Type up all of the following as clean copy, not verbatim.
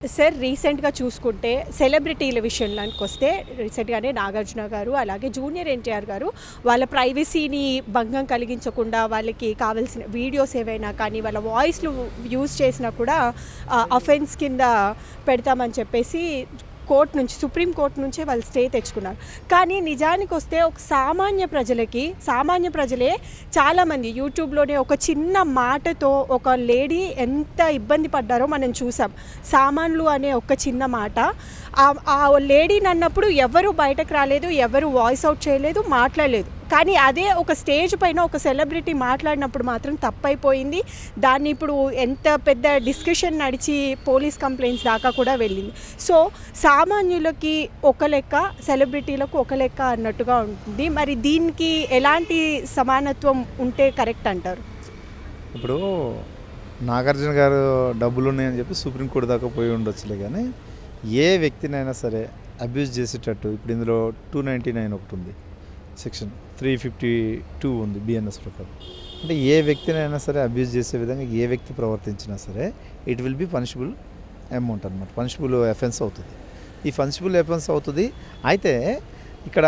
Sir రీసెంట్‌గా చూసుకుంటే సెలబ్రిటీల విషయంలోకొస్తే రీసెంట్‌గానే నాగార్జున గారు, అలాగే జూనియర్ ఎన్టీఆర్ గారు వాళ్ళ ప్రైవసీని భంగం కలిగించకుండా వాళ్ళకి కావాల్సిన వీడియోస్ ఏవైనా కానీ వాళ్ళ వాయిస్‌లు యూజ్ చేసినా కూడా అఫెన్స్ కింద పెడతామని చెప్పేసి కోర్ట్ నుంచి సుప్రీం కోర్ట్ నుంచే వాళ్ళు స్టే తెచ్చుకున్నారు. కానీ నిజానికొస్తే ఒక సామాన్య ప్రజలే చాలామంది యూట్యూబ్‌లోనే ఒక చిన్న మాటతో ఒక లేడీ ఎంత ఇబ్బంది పడ్డారో మనం చూసాం. సామాన్లు అనే ఒక చిన్న మాట ఆ లేడీని అన్నప్పుడు ఎవరు బయటకు రాలేదు, ఎవరు వాయిస్ అవుట్ చేయలేదు, మాట్లాడలేదు. కానీ అదే ఒక స్టేజ్ పైన ఒక సెలబ్రిటీ మాట్లాడినప్పుడు మాత్రం తప్పైపోయింది. దాన్ని ఇప్పుడు ఎంత పెద్ద డిస్కషన్ నడిచి పోలీస్ కంప్లైంట్స్ దాకా కూడా వెళ్ళింది. సో సామాన్యులకి ఒక లెక్క, సెలబ్రిటీలకు ఒక లెక్క అన్నట్టుగా ఉంటుంది. మరి దీనికి ఎలాంటి సమానత్వం ఉంటే కరెక్ట్ అంటారు? ఇప్పుడు నాగార్జున గారు డబ్బులు ఉన్నాయని చెప్పి సుప్రీంకోర్టు దాకా పోయి ఉండొచ్చులే, కానీ ఏ వ్యక్తినైనా సరే అబ్యూజ్ చేసేటట్టు ఇప్పుడు ఇందులో 299 ఒకటి ఉంది, సెక్షన్ 352 ఉంది బిఎన్ఎస్ ప్రకారం. అంటే ఏ వ్యక్తినైనా సరే అబ్యూజ్ చేసే విధంగా ఏ వ్యక్తి ప్రవర్తించినా సరే it will be punishable amount అనమాట, పనిషబుల్ అఫెన్స్ అవుతుంది. ఈ పనిషబుల్ అఫెన్స్ అవుతుంది. అయితే ఇక్కడ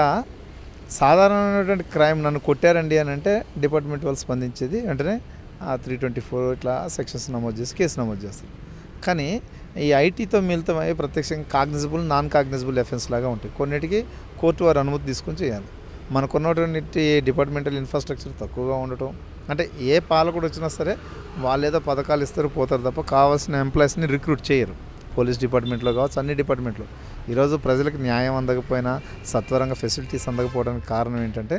సాధారణమైనటువంటి క్రైమ్ నన్ను కొట్టారండి అని అంటే డిపార్ట్మెంట్ వాళ్ళు స్పందించేది వెంటనే 324 ఇట్లా సెక్షన్స్ నమోదు చేసి కేసు నమోదు చేస్తారు. కానీ ఈ ఐటీతో మిళితమై ప్రత్యక్షంగా కాగ్నిజబుల్, నాన్ కాగ్నిజబుల్ అఫెన్స్ లాగా ఉంటాయి. కొన్నిటికి కోర్టు వారు అనుమతి తీసుకొని చేయాలి. మనకున్నటువంటి డిపార్ట్మెంటల్ ఇన్ఫ్రాస్ట్రక్చర్ తక్కువగా ఉండటం, అంటే ఏ పాలకుడు వచ్చినా సరే వాళ్ళు ఏదో పథకాలు ఇస్తారు పోతారు తప్ప కావాల్సిన ఎంప్లాయీస్ని రిక్రూట్ చేయరు. పోలీస్ డిపార్ట్మెంట్లో కావచ్చు, అన్ని డిపార్ట్మెంట్లో ఈరోజు ప్రజలకు న్యాయం అందకపోయినా, సత్వరంగా ఫెసిలిటీస్ అందకపోవడానికి కారణం ఏంటంటే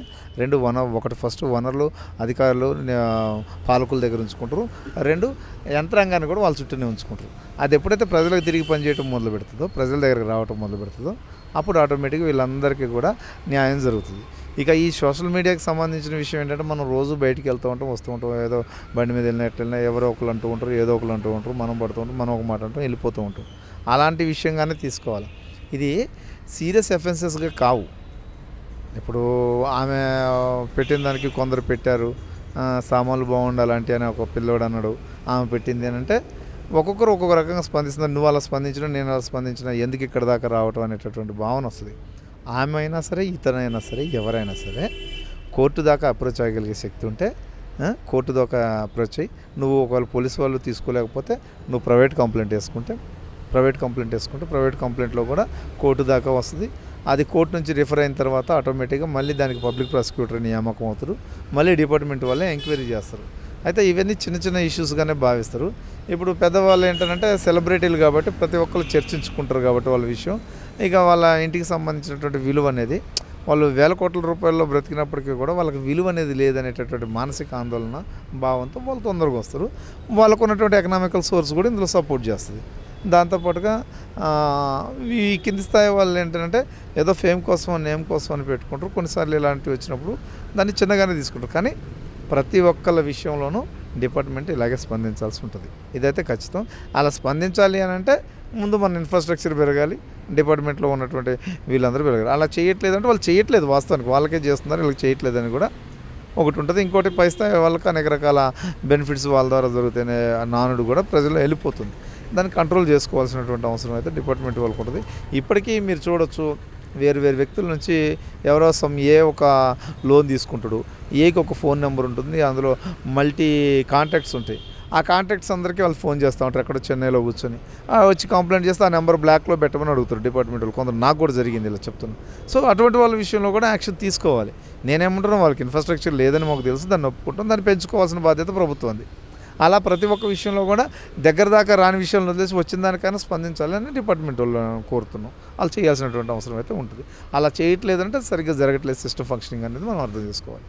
ఒకటి ఫస్ట్ వనరులు అధికారులు పాలకుల దగ్గర ఉంచుకుంటారు, రెండు యంత్రాంగాన్ని కూడా వాళ్ళ చుట్టూనే ఉంచుకుంటారు. అది ఎప్పుడైతే ప్రజలకు తిరిగి పనిచేయడం మొదలు పెడుతుందో, ప్రజల దగ్గరికి రావడం మొదలు పెడుతుందో అప్పుడు ఆటోమేటిక్గా వీళ్ళందరికీ కూడా న్యాయం జరుగుతుంది. ఇక ఈ సోషల్ మీడియాకి సంబంధించిన విషయం ఏంటంటే మనం రోజు బయటికి వెళ్తూ ఉంటాం, వస్తూ ఉంటాం, ఏదో బండి మీద వెళ్ళినట్లయినా ఎవరో ఒకరు అంటూ ఉంటారు, ఏదో ఒకరు అంటూ ఉంటారు, మనం పడుతూ ఉంటాం, మనం ఒక మాట అంటాం, వెళ్ళిపోతూ ఉంటాం. అలాంటి విషయంగానే తీసుకోవాలి. ఇది సీరియస్ అఫెన్సెస్గా కావు. ఇప్పుడు ఆమె పెట్టిన దానికి కొందరు పెట్టారు, సామాన్లు బాగుండాలంటే అని ఒక పిల్లోడు అన్నాడు, ఆమె పెట్టింది అని అంటే ఒక్కొక్కరు ఒక్కొక్క రకంగా స్పందిస్తున్నారు. నువ్వు అలా స్పందించడం, నేను అలా స్పందించిన, ఎందుకు ఇక్కడ దాకా రావటం అనేటటువంటి భావన వస్తుంది. ఆమె అయినా సరే, ఇతనైనా సరే, ఎవరైనా సరే కోర్టు దాకా అప్రోచ్ అయ్యగలిగే శక్తి ఉంటే కోర్టు దాకా అప్రోచ్ అయ్యి, నువ్వు ఒకవేళ పోలీసు వాళ్ళు తీసుకోలేకపోతే నువ్వు ప్రైవేట్ కంప్లైంట్ వేసుకుంటే ప్రైవేట్ కంప్లైంట్లో కూడా కోర్టు దాకా వస్తుంది. అది కోర్టు నుంచి రిఫర్ అయిన తర్వాత ఆటోమేటిక్గా మళ్ళీ దానికి పబ్లిక్ ప్రాసిక్యూటర్ నియామకం అవుతారు, మళ్ళీ డిపార్ట్మెంట్ వాళ్ళే ఎంక్వైరీ చేస్తారు. అయితే ఇవన్నీ చిన్న చిన్న ఇష్యూస్గానే భావిస్తారు. ఇప్పుడు పెద్దవాళ్ళు ఏంటంటే సెలబ్రిటీలు కాబట్టి ప్రతి ఒక్కరు చర్చించుకుంటారు కాబట్టి వాళ్ళ విషయం, ఇక వాళ్ళ ఇంటికి సంబంధించినటువంటి విలువ అనేది వాళ్ళు వేల కోట్ల రూపాయల్లో బ్రతికినప్పటికీ కూడా వాళ్ళకి విలువ అనేది లేదనేటటువంటి మానసిక ఆందోళన భావంతో వాళ్ళు తొందరగా వస్తారు. వాళ్ళకు ఉన్నటువంటి ఎకనామికల్ సోర్స్ కూడా ఇందులో సపోర్ట్ చేస్తుంది. దాంతోపాటుగా ఈ కింది స్థాయి వాళ్ళు ఏంటంటే ఏదో ఫేమ్ కోసం, నేమ్ కోసం అని పెట్టుకుంటారు. కొన్నిసార్లు ఇలాంటివి వచ్చినప్పుడు దాన్ని చిన్నగానే తీసుకుంటారు. కానీ ప్రతి ఒక్కళ్ళ విషయంలోనూ డిపార్ట్మెంట్ ఇలాగే స్పందించాల్సి ఉంటుంది. ఇదైతే ఖచ్చితం. అలా స్పందించాలి అని అంటే ముందు మన ఇన్ఫ్రాస్ట్రక్చర్ పెరగాలి, డిపార్ట్మెంట్లో ఉన్నటువంటి వీళ్ళందరూ పెరగాలి. అలా చేయట్లేదంటే వాళ్ళు చేయట్లేదు, వాస్తవానికి వాళ్ళకే చేస్తున్నారు, వీళ్ళకి చేయట్లేదని కూడా ఒకటి ఉంటుంది. ఇంకోటి పై స్థాయి వాళ్ళకి అనేక రకాల బెనిఫిట్స్ వాళ్ళ ద్వారా జరుగుతాయనే నానుడు కూడా ప్రజల్లో వెళ్ళిపోతుంది. దాన్ని కంట్రోల్ చేసుకోవాల్సినటువంటి అవసరం అయితే డిపార్ట్మెంట్ వాళ్ళకు ఉంటుంది. ఇప్పటికీ మీరు చూడొచ్చు, వేరు వ్యక్తుల నుంచి ఎవరో ఒక లోన్ తీసుకుంటాడు, ఏకి ఒక ఫోన్ నెంబర్ ఉంటుంది, అందులో మల్టీ కాంటాక్ట్స్ ఉంటాయి. ఆ కాంటాక్ట్స్ అందరికీ వాళ్ళు ఫోన్ చేస్తూ ఉంటారు, ఎక్కడో చెన్నైలో కూర్చొని వచ్చి కంప్లైంట్ చేస్తే ఆ నెంబర్ బ్లాక్లో పెట్టమని అడుగుతారు డిపార్ట్మెంట్ వాళ్ళు. కొందరు నాకు కూడా జరిగింది ఇలా చెప్తున్నాను. సో అటువంటి వాళ్ళ విషయంలో కూడా యాక్షన్ తీసుకోవాలి. నేనేమంటున్నాను, వాళ్ళకి ఇన్ఫ్రాస్ట్రక్చర్ లేదని మాకు తెలుసు, దాన్ని ఒప్పుకుంటాం, దాన్ని పెంచుకోవాల్సిన బాధ్యత ప్రభుత్వంది. అలా ప్రతి ఒక్క విషయంలో కూడా దగ్గర దాకా రాని విషయంలో వదిలేసి వచ్చిన దానికైనా స్పందించాలని డిపార్ట్మెంట్ వాళ్ళు కోరుతున్నాం. వాళ్ళు చేయాల్సినటువంటి అవసరం అయితే ఉంటుంది. అలా చేయట్లేదంటే సరిగ్గా జరగట్లేదు సిస్టమ్ ఫంక్షనింగ్ అనేది మనం అర్థం చేసుకోవాలి.